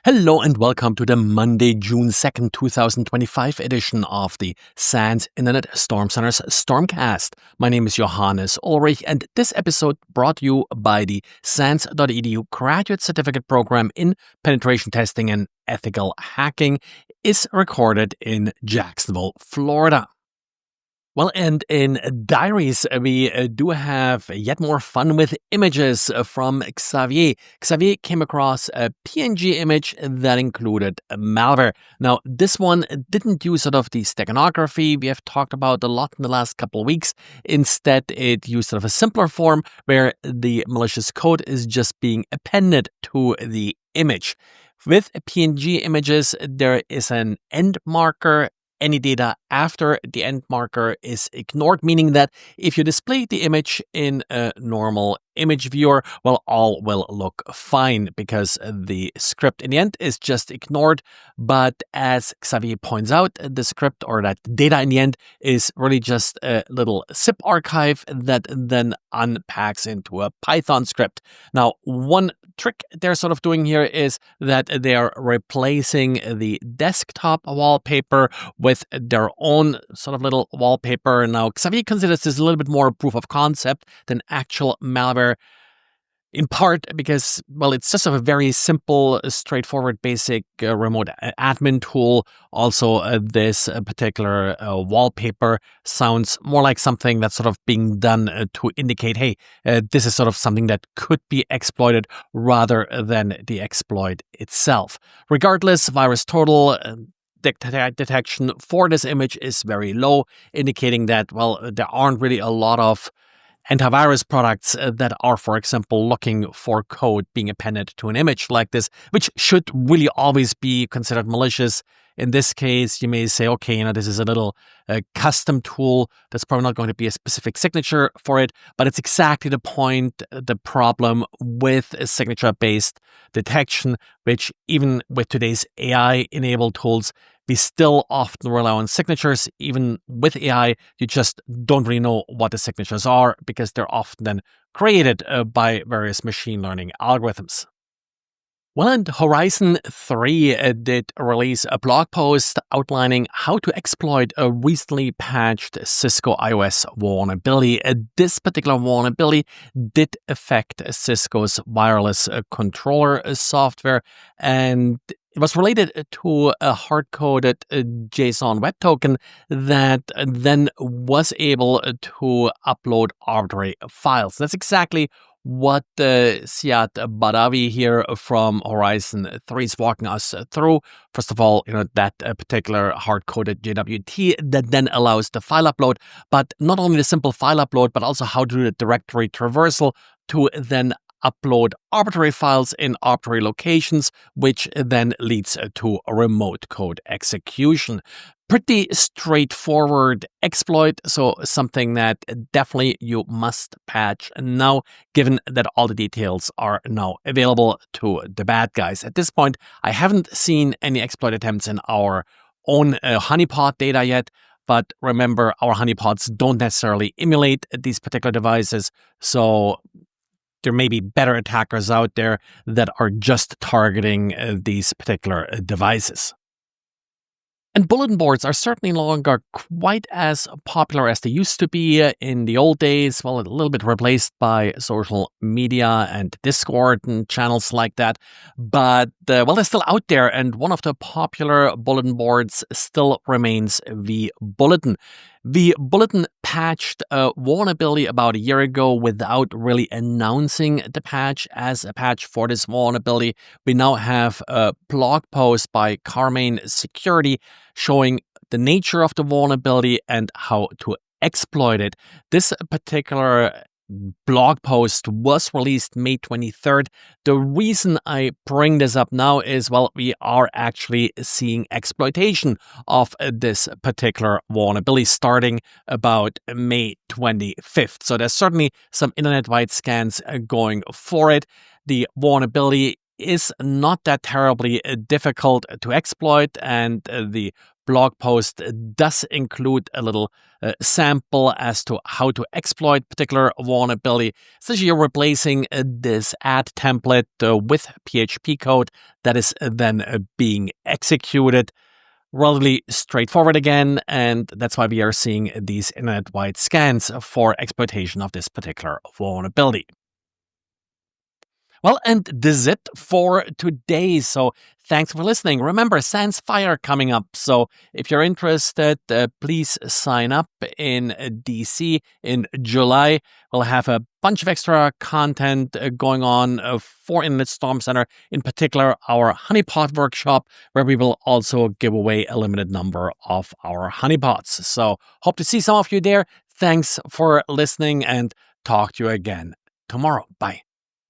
Hello and welcome to the Monday, June 2nd, 2025 edition of the SANS Internet Storm Center's Stormcast. My name is Johannes Ulrich, and this episode brought to you by the SANS.edu Graduate Certificate Program in Penetration Testing and Ethical Hacking is recorded in Jacksonville, Florida. Well, and in diaries, we do have yet more fun with images from Xavier. Xavier came across a PNG image that included malware. Now, this one didn't use sort of the steganography we have talked about a lot in the last couple of weeks. Instead, it used sort of a simpler form where the malicious code is just being appended to the image. With PNG images, there is an end marker. Any data after the end marker is ignored, meaning that if you display the image in a normal image viewer, well, all will look fine because the script in the end is just ignored. But as Xavier points out, the script or that data in the end is really just a little zip archive that then unpacks into a Python script. Now, one trick they're sort of doing here is that they are replacing the desktop wallpaper with their own sort of little wallpaper. Now, Xavier considers this a little bit more proof of concept than actual malware, in part because, well, it's just a very simple, straightforward, basic remote admin tool. Also, this particular wallpaper sounds more like something that's sort of being done to indicate, hey, this is sort of something that could be exploited rather than the exploit itself. Regardless, virus total detection for this image is very low, indicating that, well, there aren't really a lot of antivirus products that are, for example, looking for code being appended to an image like this, which should really always be considered malicious. In this case, you may say, okay, this is a little custom tool. That's probably not going to be a specific signature for it, but it's exactly the point, the problem with a signature-based detection, which even with today's AI-enabled tools, we still often rely on signatures. Even with AI, you just don't really know what the signatures are because they're often then created by various machine learning algorithms. Well, and Horizon 3 did release a blog post outlining how to exploit a recently patched Cisco iOS vulnerability. This particular vulnerability did affect Cisco's wireless controller software, and it was related to a hard-coded JSON web token that then was able to upload arbitrary files. That's exactly what Siad Badawi here from Horizon 3 is walking us through. First of all, that particular hard-coded JWT that then allows the file upload, but not only the simple file upload, but also how to do the directory traversal to then upload arbitrary files in arbitrary locations, which then leads to a remote code execution. Pretty straightforward exploit, so something that definitely you must patch now, given that all the details are now available to the bad guys. At this point, I haven't seen any exploit attempts in our own honeypot data yet, but remember, our honeypots don't necessarily emulate these particular devices, so there may be better attackers out there that are just targeting these particular devices. And bulletin boards are certainly no longer quite as popular as they used to be in the old days. Well, a little bit replaced by social media and Discord and channels like that. But, well, they're still out there. And one of the popular bulletin boards still remains vBulletin. vBulletin patched a vulnerability about a year ago without really announcing the patch as a patch for this vulnerability. We now have a blog post by Carmain Security showing the nature of the vulnerability and how to exploit it. This particular blog post was released May 23rd. The reason I bring this up now is, well, we are actually seeing exploitation of this particular vulnerability starting about May 25th. So there's certainly some internet-wide scans going for it. The vulnerability is not that terribly difficult to exploit, and the blog post does include a little sample as to how to exploit particular vulnerability. Essentially, you're replacing this add template with PHP code that is then being executed. Relatively straightforward again, and that's why we are seeing these internet-wide scans for exploitation of this particular vulnerability. Well, and this is it for today. So thanks for listening. Remember, SANS Fire coming up. So if you're interested, please sign up in DC in July. We'll have a bunch of extra content going on for Internet Storm Center, in particular our honeypot workshop, where we will also give away a limited number of our honeypots. So hope to see some of you there. Thanks for listening and talk to you again tomorrow. Bye.